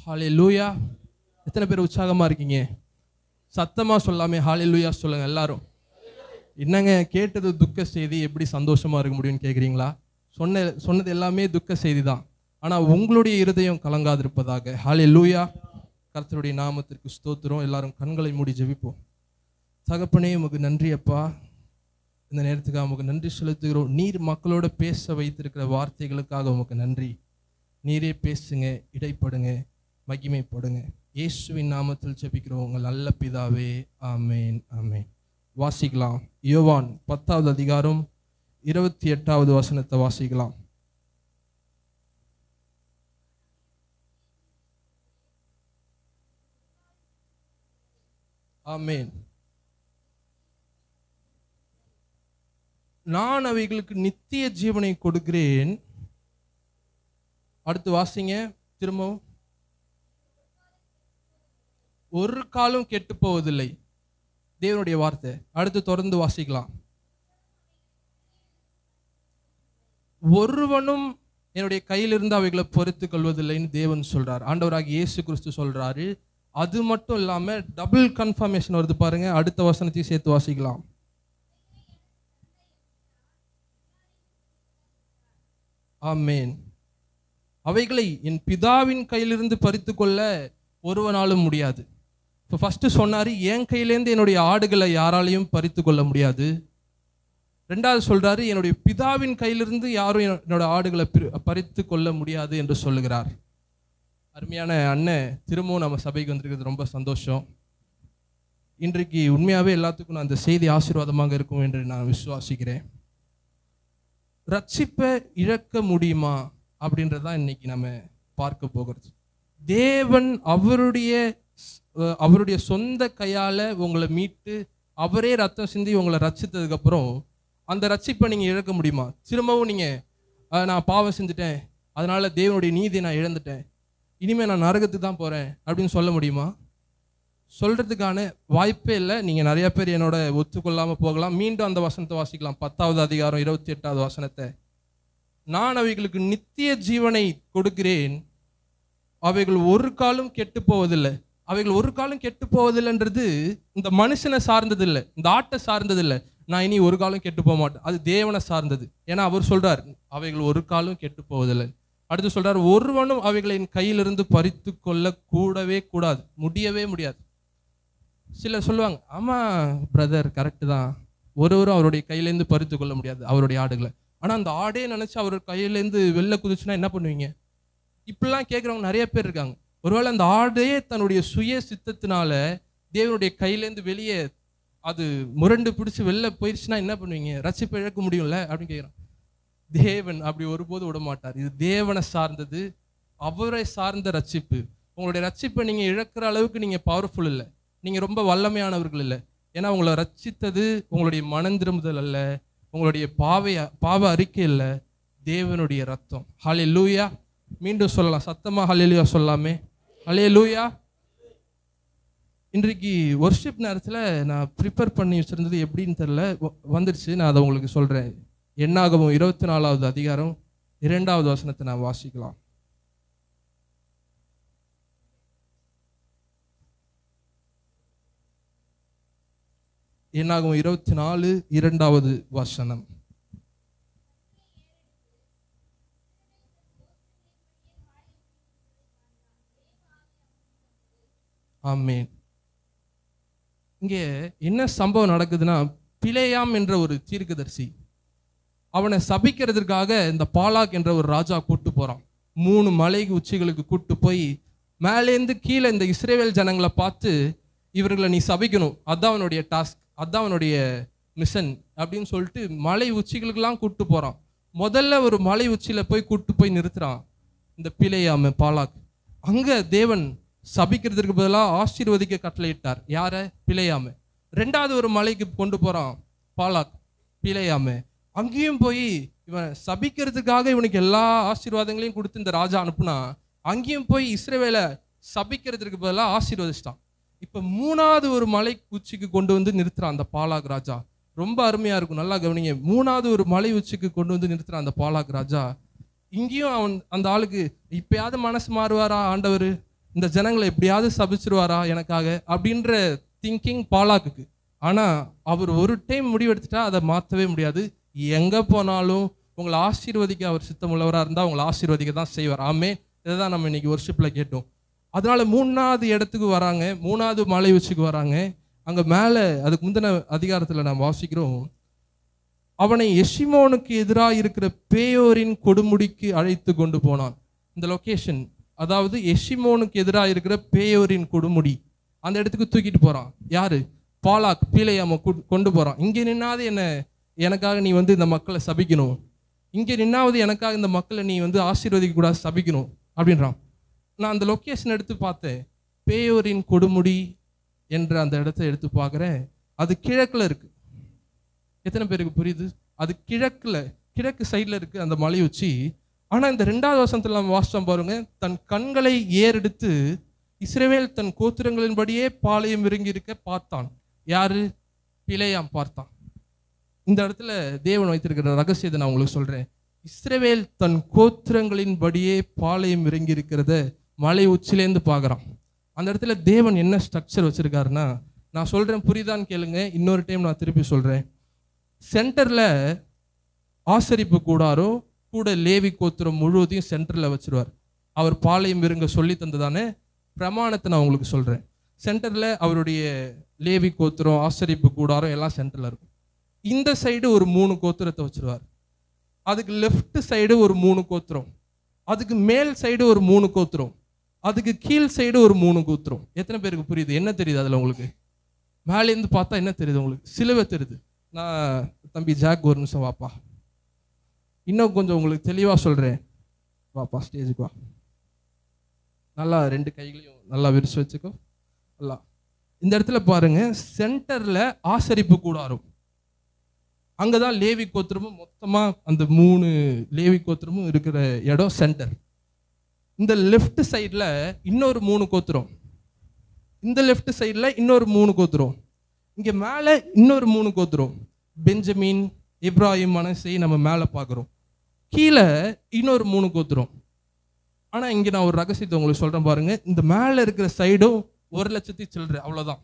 ஹல்லேலூயா. எத்தனை பேர் உற்சாகமாக இருக்கீங்க? சத்தமாக சொல்லாமே ஹல்லேலூயா சொல்லுங்கள் எல்லாரும். என்னங்க கேட்டது துக்க செய்தி, எப்படி சந்தோஷமாக இருக்க முடியும்னு கேட்குறீங்களா? சொன்னது எல்லாமே துக்க செய்தி தான். ஆனால் உங்களுடைய இருதயம் கலங்காதிருப்பதாக. ஹல்லேலூயா. கர்த்தருடைய நாமத்திற்கு ஸ்தோத்திரம். எல்லாரும் கண்களை மூடி ஜெபிப்போம். தகப்பனே, உமக்கு நன்றி அப்பா. இந்த நேரத்துக்காக உமக்கு நன்றி செலுத்துகிறோம். நீர் மக்களோட பேச வைத்திருக்கிற வார்த்தைகளுக்காக உமக்கு நன்றி. நீரே பேசுங்க, இடைப்படுங்க, மகிமைப்படுங்க. இயேசுவின் நாமத்தில் ஜெபிக்கிறோம் உங்கள் நல்ல பிதாவே. ஆமேன், ஆமேன். வாசிக்கலாம். யோவான் 10வது அதிகாரம் 28வது வசனத்தை வாசிக்கலாம். ஆமேன். நான் அவைகளுக்கு நித்திய ஜீவனை கொடுக்கிறேன். அடுத்து வாசிங்க திரும்பவும். ஒரு காலம் கெட்டு போவதில்லை. தேவனுடைய வார்த்தை. அடுத்து தொடர்ந்து வாசிக்கலாம். ஒருவனும் என்னுடைய கையிலிருந்து அவைகளை பொறுத்து கொள்வதில்லைன்னு தேவன் சொல்றார். ஆண்டவராகிய இயேசு கிறிஸ்து சொல்றாரு. அது மட்டும் இல்லாம டபுள் கன்ஃபர்மேஷன் வருது பாருங்க. அடுத்த வசனத்தையும் சேர்த்து வாசிக்கலாம். ஆமேன். அவைகளை என் பிதாவின் கையிலிருந்து பறித்து கொள்ள ஒருவனாலும் முடியாது. இப்போ ஃபர்ஸ்ட் சொன்னாரு, என் கையிலேருந்து என்னுடைய ஆடுகளை யாராலையும் பறித்து கொள்ள முடியாது. ரெண்டாவது சொல்றாரு, என்னுடைய பிதாவின் கையிலிருந்து யாரும் என்னோட ஆடுகளை பறித்து கொள்ள முடியாது என்று சொல்லுகிறார். அருமையான அண்ணன் திரும்பவும் நம்ம சபைக்கு வந்திருக்கிறது ரொம்ப சந்தோஷம். இன்றைக்கு உண்மையாகவே எல்லாத்துக்கும் நான் அந்த செய்தி ஆசீர்வாதமாக இருக்கும் என்று நான் விசுவாசிக்கிறேன். ரட்சிப்பை இழக்க முடியுமா அப்படின்றதான் இன்னைக்கு நம்ம பார்க்க போகிறது. தேவன் அவருடைய சொந்த கையால் உங்களை மீட்டு அவரே ரத்தம் சிந்தி உங்களை ரட்சித்ததுக்கு அப்புறம் அந்த ரட்சிப்பை நீங்கள் இழக்க முடியுமா? திரும்பவும் நீங்கள் நான் பாவம் செஞ்சுட்டேன், அதனால தேவனுடைய நீதியை நான் இழந்துட்டேன், இனிமேல் நான் நரகத்துக்கு தான் போகிறேன் அப்படின்னு சொல்ல முடியுமா? சொல்கிறதுக்கான வாய்ப்பே இல்லை. நீங்கள் நிறைய பேர் என்னோட ஒத்துக்கொள்ளாமல் போகலாம். மீண்டும் அந்த வசனத்தை வாசிக்கலாம். 10வது அதிகாரம் 28வது வசனத்தை. நான் அவைகளுக்கு நித்திய ஜீவனை கொடுக்கிறேன், அவைகள் ஒரு காலம் கெட்டு போவதில்லை. அவைகள் ஒரு காலம் கெட்டு போவதில்லைன்றது இந்த மனுஷனை சார்ந்தது இல்லை, இந்த ஆட்டை சார்ந்தது இல்லை. நான் இனி ஒரு காலம் கெட்டு போக மாட்டேன், அது தேவனை சார்ந்தது. ஏன்னா அவர் சொல்றார் அவைகள் ஒரு காலம் கெட்டு போவதில்லை. அடுத்து சொல்றார், ஒருவனும் அவைகளை என் கையிலிருந்து பறித்து கொள்ள கூடவே கூடாது, முடியவே முடியாது. சிலர் சொல்லுவாங்க, ஆமாம் பிரதர் கரெக்டு தான், ஒருவரும் அவருடைய கையிலேருந்து பறித்து கொள்ள முடியாது அவருடைய ஆடுகளை. ஆனால் அந்த ஆடே நினச்சி அவர் கையிலேருந்து வெளில குதிச்சுன்னா என்ன பண்ணுவீங்க? இப்படிலாம் கேட்குறவங்க நிறைய பேர் இருக்காங்க. ஒருவேளை அந்த ஆடே தன்னுடைய சுய சித்தத்தினால தேவனுடைய கையிலேருந்து வெளியே அது முரண்டு பிடிச்சி வெளில போயிடுச்சுன்னா என்ன பண்ணுவீங்க? ரட்சிப்பை இழக்க முடியும்ல அப்படின்னு கேட்குறான். தேவன் அப்படி ஒருபோது விட மாட்டார். இது தேவனை சார்ந்தது, அவரை சார்ந்த ரட்சிப்பு. உங்களுடைய ரட்சிப்பை நீங்கள் இழக்கிற அளவுக்கு நீங்கள் பவர்ஃபுல் இல்லை, நீங்கள் ரொம்ப வல்லமையானவர்கள் இல்லை. ஏன்னா உங்களை ரட்சித்தது உங்களுடைய மனந்திரும்புதல் அல்ல, உங்களுடைய பாவ அறிக்கை இல்லை, தேவனுடைய ரத்தம். ஹல்லேலூயா. மீண்டும் சொல்லலாம் சத்தமாக ஹல்லேலூயா சொல்லாமே. ஹல்லேலூயா. இன்றைக்கு வொர்ஷிப் நேரத்தில் நான் ப்ரிப்பேர் பண்ணி வச்சுருந்தது எப்படின்னு தெரியல, வந்துடுச்சு. நான் அதை உங்களுக்கு சொல்கிறேன். என்னாகமம் 24வது அதிகாரம் 2வது வசனத்தை நான் வாசிக்கலாம். என்னாகும் 24 2வது வசனம். ஆமேன். இங்கே என்ன சம்பவம் நடக்குதுன்னா, பிலேயாம் என்ற ஒரு தீர்க்கதரிசி அவனை சபிக்கிறதுக்காக இந்த பாலாக் என்ற ஒரு ராஜா கூட்டு போகிறான். 3 மலை உச்சிகளுக்கு கூட்டு போய் மேலேருந்து கீழே இந்த இஸ்ரேல் ஜனங்களை பார்த்து இவர்களை நீ சபிக்கணும், அதான் அவனுடைய டாஸ்க், அதான் அவனுடைய மிஷன் அப்படின்னு சொல்லிட்டு மலை உச்சிகளுக்கெல்லாம் கூப்பிட்டு போகிறான். முதல்ல ஒரு மலை உச்சியில் போய் கூப்பிட்டு போய் நிறுத்துறான் இந்த பிலேயாம் பாலாக். அங்கே தேவன் சபிக்கிறதுக்கு பதிலாக ஆசீர்வதிக்க கட்டளையிட்டார். யாரை? பிலேயாம். 2வது ஒரு மலைக்கு கொண்டு போகிறான் பாலாக் பிலேயாம். அங்கேயும் போய் இவன் சபிக்கிறதுக்காக இவனுக்கு எல்லா ஆசீர்வாதங்களையும் கொடுத்து இந்த ராஜா அனுப்புனா, அங்கேயும் போய் இஸ்ரவேலை சபிக்கிறதுக்கு பதிலாக ஆசீர்வதிச்சிட்டான். இப்போ 3வது ஒரு மலை உச்சிக்கு கொண்டு வந்து நிறுத்துறான் அந்த பாலாக் ராஜா. ரொம்ப அருமையாக இருக்கும், நல்லா கவனிங்க. 3வது ஒரு மலை உச்சிக்கு கொண்டு வந்து நிறுத்துறான் அந்த பாலாக் ராஜா. இங்கேயும் அவன் அந்த ஆளுக்கு இப்பயாவது மனசு மாறுவாரா ஆண்டவர், இந்த ஜனங்களை எப்படியாவது சபிச்சிருவாரா எனக்காக அப்படின்ற திங்கிங் பாலாக்குக்கு. ஆனால் அவர் ஒரு டைம் முடிவெடுத்துட்டா அதை மாற்றவே முடியாது. எங்கே போனாலும் உங்களை ஆசீர்வதிக்க அவர் சித்தமுள்ளவராக இருந்தால் உங்களை ஆசீர்வதிக்க தான் செய்வார். ஆமே, இதை தான் நம்ம இன்னைக்கு வொர்ஷிப்பில் கேட்டோம். அதனால 3வது இடத்துக்கு வராங்க, 3வது மலை உச்சிக்கு வராங்க. அங்கே மேலே அதுக்கு முந்தின அதிகாரத்தில் நாம் வாசிக்கிறோம், அவனை எஷிமோனுக்கு எதிராக இருக்கிற பேயோரின் கொடுமுடிக்கு அழைத்து கொண்டு போனான். இந்த லொக்கேஷன், அதாவது எஷிமோனுக்கு எதிராக இருக்கிற பேயோரின் கொடுமுடி, அந்த இடத்துக்கு தூக்கிட்டு போகிறான். யாரு? பாலாக், பீலேயாம கொண்டு போகிறான். இங்கே நின்னாவது எனக்காக நீ இந்த மக்களை சபிக்கணும், இங்கே நின்னாவது எனக்காக இந்த மக்களை நீ ஆசீர்வதிக்க கூடாது, சபிக்கணும் அப்படின்றான். நான் அந்த லொக்கேஷன் எடுத்து பார்த்தேன். பேயோரின் கொடுமுடி என்ற அந்த இடத்த எடுத்து பார்க்குறேன். அது கிழக்கில் இருக்கு. எத்தனை பேருக்கு புரியுது? அது கிழக்கு சைடில் இருக்கு அந்த மலை உச்சி. ஆனால் இந்த 2வது வசனத்தில் நம்ம வாசிச்சோம் பாருங்க, தன் கண்களை ஏறெடுத்து இஸ்ரவேல் தன் கோத்திரங்களின்படியே பாளையம் இறங்கி இருக்க பார்த்தான். யாரு? பிலேயாம் பார்த்தான். இந்த இடத்துல தேவன் வைத்திருக்கிற ரகசியத்தை நான் உங்களுக்கு சொல்றேன். இஸ்ரவேல் தன் கோத்திரங்களின்படியே பாளையம் இறங்கி இருக்கிறத மலை உச்சிலேருந்து பார்க்குறான். அந்த இடத்துல தேவன் என்ன ஸ்ட்ரக்சர் வச்சிருக்காருன்னா, நான் சொல்றேன், புரியுதான்னு கேளுங்க, இன்னொரு டைம் நான் திருப்பி சொல்றேன். சென்டர்ல ஆசரிப்பு கூடாரோ கூட லேவி கோத்திரம் முழுவதையும் சென்டர்ல வச்சிருவார். அவர் பாளையம் இருங்க சொல்லி தந்ததானே பிரமாணத்தை நான் உங்களுக்கு சொல்றேன். சென்டர்ல அவருடைய லேவி கோத்திரம், ஆசரிப்பு கூடாரம் எல்லாம் சென்டர்ல இருக்கும். இந்த சைடு ஒரு 3 கோத்திரத்தை வச்சிருவார். அதுக்கு லெஃப்ட் சைடு ஒரு 3 கோத்திரம், அதுக்கு மேல் சைடு ஒரு 3 கோத்திரம், அதுக்கு கீழ் சைடு ஒரு 3 கோத்திரம். எத்தனை பேருக்கு புரியுது? என்ன தெரியுது அதில் உங்களுக்கு? மேலேருந்து பார்த்தா என்ன தெரியுது உங்களுக்கு? சிலுவை தெரியுது. நான் தம்பி ஜாக் ஒரு நிமிஷம் வாப்பா, இன்னும் கொஞ்சம் உங்களுக்கு தெளிவாக சொல்கிறேன். வாப்பா ஸ்டேஜுக்கு வா. நல்லா 2 கைகளையும் நல்லா விரிச்சு வச்சுக்கோ. நல்லா இந்த இடத்துல பாருங்க, சென்டர்ல ஆசரிப்பு கூடாரம், அங்கதான் லேவி கோத்திரமும் மொத்தமா அந்த 3 லேவி கோத்திரமும் இருக்கிற இடம் சென்டர். இந்த லெஃப்ட் சைட்ல இன்னொரு 3 கோத்திரம், இந்த லெஃப்ட் சைட்ல இன்னொரு 3 கோத்திரம், இங்க மேல இன்னொரு 3 கோத்திரம், பெஞ்சமின், இப்ராஹிம், மனசே நம்ம மேல பார்க்குறோம். கீழே இன்னொரு 3 கோத்திரம். ஆனா இங்க நான் ஒரு ரகசியத்தை உங்களுக்கு சொல்றேன் பாருங்க. இந்த மேல இருக்கிற சைடும் 1,00,000 சில்லறை, அவ்வளவுதான்.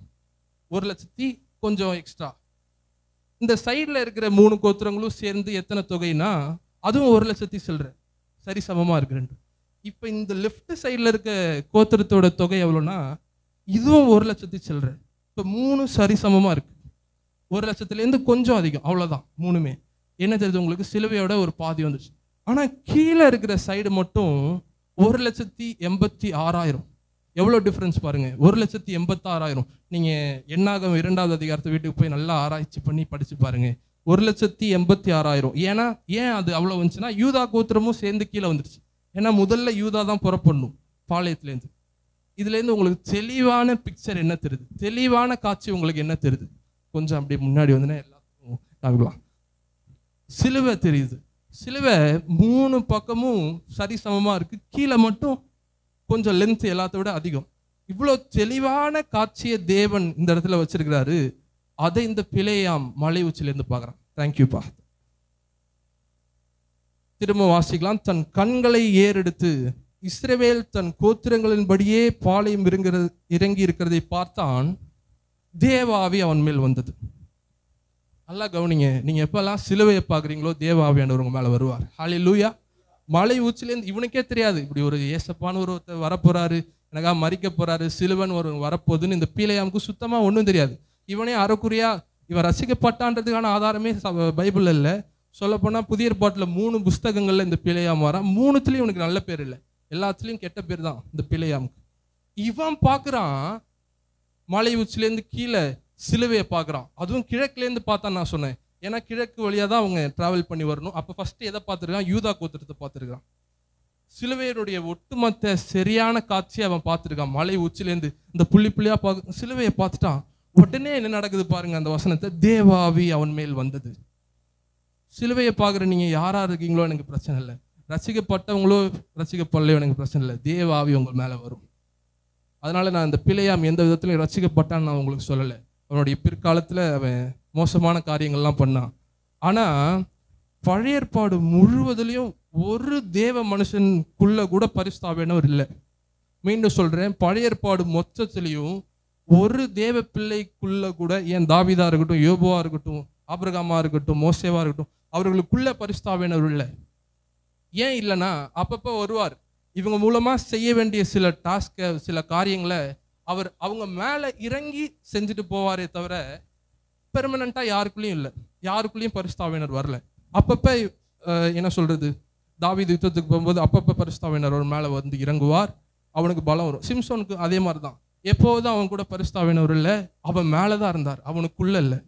1,00,000 கொஞ்சம் எக்ஸ்ட்ரா. இந்த சைடில் இருக்கிற 3 கோத்திரங்களும் சேர்ந்து எத்தனை தொகைனா அதுவும் 1,00,000 சில்லறை, சரி சமமாக இருக்கு 2. இப்போ இந்த லெஃப்ட் சைடில் இருக்க கோத்திரத்தோட தொகை எவ்வளோனா இதுவும் 1,00,000 சில்லறை. இப்போ 3 சரி சமமாக இருக்கு. 1,00,000லேருந்து கொஞ்சம் அதிகம், அவ்வளோதான் 3மே. என்ன தெரியுது உங்களுக்கு? சிலுவையோட ஒரு பாதி வந்துச்சு. ஆனால் கீழே இருக்கிற சைடு மட்டும் 1,86,000. எவ்வளோ டிஃப்ரென்ஸ் பாருங்க. 1,86,000. நீங்கள் என்னாகும் 2வது அதிகாரத்தை வீட்டுக்கு போய் நல்லா ஆராய்ச்சி பண்ணி படிச்சு பாருங்க. 1,86,000. ஏன் அது அவ்வளோ வந்துச்சுன்னா யூதா கோத்திரமும் சேர்ந்து கீழே வந்துருச்சு. ஏன்னா முதல்ல யூதா தான் புறப்படணும் பாளையத்துலேருந்து. இதுலேருந்து உங்களுக்கு தெளிவான பிக்சர் என்ன தெரியுது? தெளிவான காட்சி உங்களுக்கு என்ன தெரியுது? கொஞ்சம் அப்படியே முன்னாடி வந்துன்னா எல்லாத்துக்கும் காமிக்கலாம். சிலுவை தெரியுது. சிலுவை 3 பக்கமும் சரிசமமாக இருக்கு. கீழே மட்டும் கொஞ்சம் லென்த் எல்லாத்த விட அதிகம். இவ்வளோ தெளிவான காட்சியை தேவன் இந்த இடத்துல வச்சிருக்கிறாரு. அதை இந்த பிலேயாம் மலை உச்சிலேருந்து பார்க்குறான். தேங்க்யூப்பா. திரும்ப வாசிக்கலாம். தன் கண்களை ஏறெடுத்து இஸ்ரவேல் தன் கோத்திரங்களின்படியே பாளையம் இறங்கி இருக்கிறதை பார்த்தான். தேவாவி அவன் மேல் வந்தது. நல்லா கவனிங்க. நீங்க எப்பெல்லாம் சிலுவையை பார்க்குறீங்களோ தேவாவியானவர் உங்க மேல வருவார். ஹல்லேலூயா. மலை உச்சிலேருந்து இவனுக்கே தெரியாது இப்படி ஒரு ஏசப்பான ஒருத்தர் வரப்போறாரு, எனக்காக மறிக்க போறாரு, சிலுவன் ஒரு வரப்போகுதுன்னு இந்த பீலேயாமுக்கு சுத்தமா ஒன்றும் தெரியாது. இவனே அறக்குறையா இவன் ரசிக்கப்பட்டான்றதுக்கான ஆதாரமே பைபிள் இல்லை. சொல்லப்போனால் புதிய ஏற்பாட்டில் 3 புஸ்தகங்கள்ல இந்த பிலேயாம் வரான். 3த்துலேயும் இவனுக்கு நல்ல பேர் இல்லை, எல்லாத்துலேயும் கெட்ட பேர் தான் இந்த பிலேயாமுக்கு. இவன் பார்க்குறான் மலை உச்சிலேருந்து கீழே சிலுவையை பார்க்குறான். அதுவும் கிழக்குலேருந்து பார்த்தான். நான் சொன்னேன், ஏன்னா கிழக்கு வழியாக தான் அவங்க டிராவல் பண்ணி வரணும். அப்போ ஃபர்ஸ்ட் எதை பார்த்துருக்கான்? யூதா கோத்திரத்தை பார்த்துருக்கான். சிலுவையினுடைய ஒட்டுமொத்த சரியான காட்சியை அவன் பார்த்துருக்கான். மலை உச்சிலேருந்து இந்த புள்ளி புள்ளியா சிலுவையை பார்த்துட்டான். உடனே என்ன நடக்குது பாருங்க அந்த வசனத்தை. தேவாவி அவன் மேல் வந்தது. சிலுவையை பார்க்குற நீங்க யாரா இருக்கீங்களோ எனக்கு பிரச்சனை இல்லை, ரசிக்கப்பட்டவங்களோ ரசிக்கப்படலையோ எனக்கு பிரச்சனை இல்லை, தேவாவி உங்கள் மேல வரும். அதனால நான் இந்த பிலேயாம் எந்த விதத்திலையும் ரசிக்கப்பட்டான்னு நான் உங்களுக்கு சொல்லலை. அவனுடைய பிற்காலத்துல அவன் மோசமான காரியங்கள்லாம் பண்ணான். ஆனா பழைய ஏற்பாடு முழுவதிலையும் ஒரு தேவ மனுஷனுக்குள்ள கூட பரிசுத்த ஆவியானவர் இல்லை. மீண்டும் சொல்றேன், பழைய ஏற்பாடு மொத்தத்திலையும் ஒரு தேவ பிள்ளைக்குள்ள கூட, ஏன் தாவீதா இருக்கட்டும், யோபுவா இருக்கட்டும், ஆபிரகாமா இருக்கட்டும், மோசேவா இருக்கட்டும், அவர்களுக்குள்ள பரிசுத்தாவியானவர் இல்லை. ஏன் இல்லைன்னா அப்பப்போ வருவார். இவங்க மூலமா செய்ய வேண்டிய சில டாஸ்கை, சில காரியங்களை அவங்க மேலே இறங்கி செஞ்சுட்டு போவாரே தவிர பெர்மனண்டா யாருக்குள்ளேயும் இல்லை, யாருக்குள்ளேயும் பரிசுத்தாவியானவர் வரல. அப்பப்போ என்ன சொல்றது, தாவீது யுத்தத்துக்கு போகும்போது அப்பப்போ பரிசுத்தாவியானவர் அவர் மேலே வந்து இறங்குவார், அவனுக்கு பலம் வரும். சிம்சோனுக்கு அதே மாதிரி தான், எப்போதும் அவன் கூட பரிசுத்தாவியானவர் இல்லை, அவன் மேலே தான் இருந்தார், அவனுக்குள்ள இல்லை.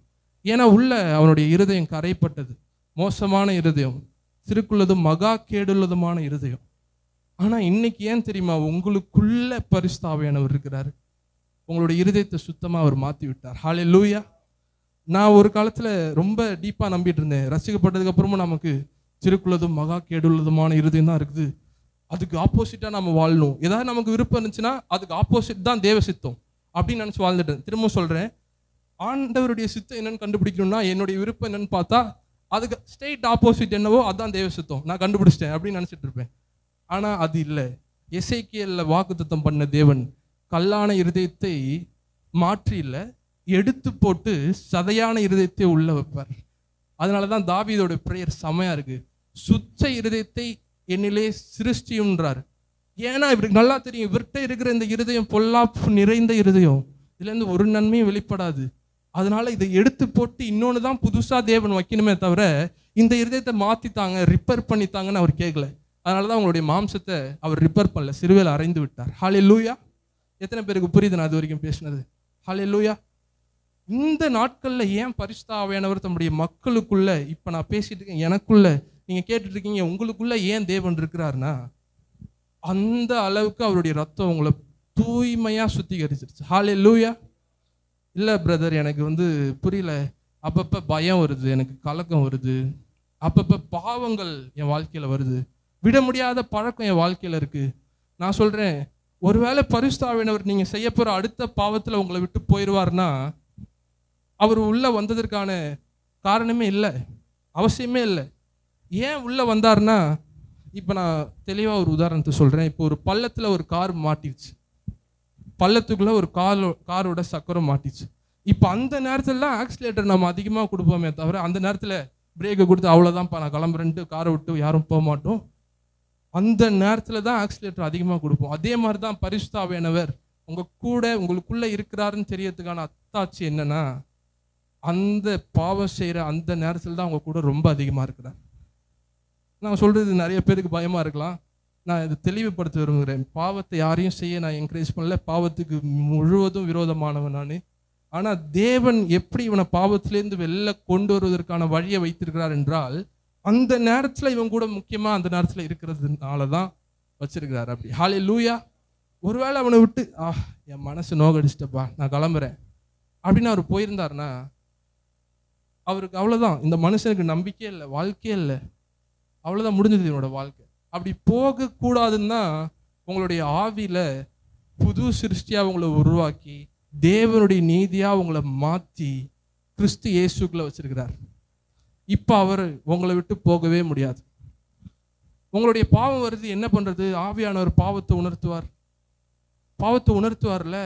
ஏன்னா உள்ள அவனுடைய இருதயம் கரைப்பட்டது, மோசமான இருதயம், திருக்குள்ளதும் மகா கேடுள்ளதுமான இருதயம். ஆனா இன்னைக்கு ஏன் தெரியுமா, உங்களுக்குள்ள பரிசுத்தாவியானவர் இருக்கிறாரு, உங்களுடைய இருதயத்தை சுத்தமா அவர் மாத்தி விட்டார். ஹல்லேலூயா. நான் ஒரு காலத்துல ரொம்ப டீப்பா நம்பிட்டு இருந்தேன், ரசிக்கப்பட்டதுக்கு அப்புறமும் நமக்கு திருக்குள்ளதும் மகா கேடுள்ளதுமான இருதயம் தான் இருக்குது, அதுக்கு ஆப்போசிட்டா நம்ம வாழணும், ஏதாவது நமக்கு விருப்பம் இருந்துச்சுன்னா அதுக்கு ஆப்போசிட் தான் தேவ சித்தம் அப்படின்னு நினைச்சு வாழ்ந்துட்டேன். திரும்ப சொல்றேன், ஆண்டவருடைய சித்தம் என்னன்னு கண்டுபிடிக்கணும்னா என்னுடைய விருப்பம் என்னன்னு பார்த்தா அதுக்கு ஸ்ட்ரெயிட் ஆப்போசிட் என்னவோ அதுதான் தேவ சித்தம், நான் கண்டுபிடிச்சிட்டேன் அப்படின்னு நினைச்சிட்டு இருப்பேன். ஆனா அது இல்லை. எசேக்கியேல்ல வாக்குத்தத்தம் பண்ண தேவன் கல்லான இருதயத்தை மாற்றி இல்லை, எடுத்து போட்டு சதையான இருதயத்தை உள்ள வைப்பார். அதனாலதான் தாவீதோட பிரேயர் செமையா இருக்கு, சுத்த இருதயத்தை என்னிலே சிருஷ்டியும்ன்றார். ஏன்னா இவருக்கு நல்லா தெரியும், இவர்கிட்ட இருக்கிற இந்த இருதயம் பொல்லாப்பு நிறைந்த இருதயம், இதுல இருந்து ஒரு நன்மையும் வெளிப்படாது. அதனால இதை எடுத்து போட்டு இன்னொன்னு தான் புதுசா தேவன் வைக்கணுமே தவிர இந்த இருதயத்தை மாத்தித்தாங்க, ரிப்பேர் பண்ணித்தாங்கன்னு அவர் கேட்கல. அதனாலதான் அவங்களுடைய மாம்சத்தை அவர் ரிப்பேர் பண்ணல, சிலுவையில் அறைந்து விட்டார். ஹல்லேலூயா. எத்தனை பேருக்கு புரியுது நான் அது வரைக்கும் பேசினது? ஹல்லேலூயா. இந்த நாட்கள்ல ஏன் பரிசுத்த ஆவியானவர் தம்முடைய மக்களுக்குள்ள, இப்ப நான் பேசிட்டு இருக்கேன் எனக்குள்ள, நீங்க கேட்டுட்டு இருக்கீங்க உங்களுக்குள்ள ஏன் தேவன் இருக்கிறாருன்னா, அந்த அளவுக்கு அவருடைய ரத்தம் உங்களை தூய்மையா சுத்திகரிச்சிருச்சு. ஹல்லேலூயா. இல்லை பிரதர், எனக்கு புரியல, அப்பப்போ பயம் வருது, எனக்கு கலக்கம் வருது, அப்பப்போ பாவங்கள் என் வாழ்க்கையில் வருது, விட முடியாத பழக்கம் என் வாழ்க்கையில் இருக்குது. நான் சொல்கிறேன், ஒருவேளை பரிசுத்த ஆவியானவர் நீங்கள் செய்ய போகிற அடுத்த பாவத்தில் உங்களை விட்டு போயிடுவார்னா அவர் உள்ளே வந்ததற்கான காரணமே இல்லை, அவசியமே இல்லை. ஏன் உள்ளே வந்தார்னா, இப்போ நான் தெளிவாக ஒரு உதாரணத்தை சொல்கிறேன். இப்போ ஒரு பள்ளத்தில் ஒரு கார் மாட்டிடுச்சு, பள்ளத்துக்குள்ள ஒரு காரோட சக்கரம் மாட்டிச்சு. இப்போ அந்த நேரத்துலலாம் ஆக்சிலேட்டர் நம்ம அதிகமாக கொடுப்போமே தவிர அந்த நேரத்தில் பிரேக்கை கொடுத்து அவ்வளோதான்ப்பா நான் கிளம்புறேன்ட்டு காரை விட்டு யாரும் போக மாட்டோம். அந்த நேரத்தில் தான் ஆக்சிலேட்டர் அதிகமாக கொடுப்போம். அதே மாதிரி தான் பரிசுத்த ஆவியானவர் உங்களுக்குள்ள இருக்கிறாருன்னு தெரியறதுக்கான அத்தாட்சி என்னன்னா, அந்த பாவம் செய்கிற அந்த நேரத்தில் தான் அவங்க கூட ரொம்ப அதிகமாக இருக்கிறார். நான் சொல்றது நிறைய பேருக்கு பயமா இருக்கலாம், நான் இதை தெளிவுபடுத்த விரும்புகிறேன். பாவத்தை யாரையும் செய்ய நான் என்கரேஜ் பண்ணல, பாவத்துக்கு முழுவதும் விரோதமானவன் நான். ஆனால் தேவன் எப்படி இவனை பாவத்திலேருந்து வெளில கொண்டு வருவதற்கான வழியை வைத்திருக்கிறார் என்றால், அந்த நேரத்தில் இவன் கூட முக்கியமாக அந்த நேரத்தில் இருக்கிறதுனால தான் வச்சிருக்கிறார். அப்படி ஹல்லேலூயா. ஒருவேளை அவனை விட்டு என் மனசு நோகடிச்சிட்டப்பா நான் கிளம்புறேன் அப்படின்னு அவர் போயிருந்தாருன்னா அவருக்கு அவ்வளோதான், இந்த மனுஷனுக்கு நம்பிக்கையே இல்லை, வாழ்க்கையே இல்லை, அவ்வளோதான், முடிஞ்சது இவனோட வாழ்க்கை. அப்படி போகக்கூடாதுன்னா உங்களுடைய ஆவியில புது சிருஷ்டியாக உங்களை உருவாக்கி தேவனுடைய நீதியாக உங்களை மாற்றி கிறிஸ்து இயேசுக்குள்ள வச்சிருக்கிறார். இப்போ அவர் உங்களை விட்டு போகவே முடியாது. உங்களுடைய பாவம் வருது, என்ன பண்றது? ஆவியானவர் பாவத்தை உணர்த்துவார்ல,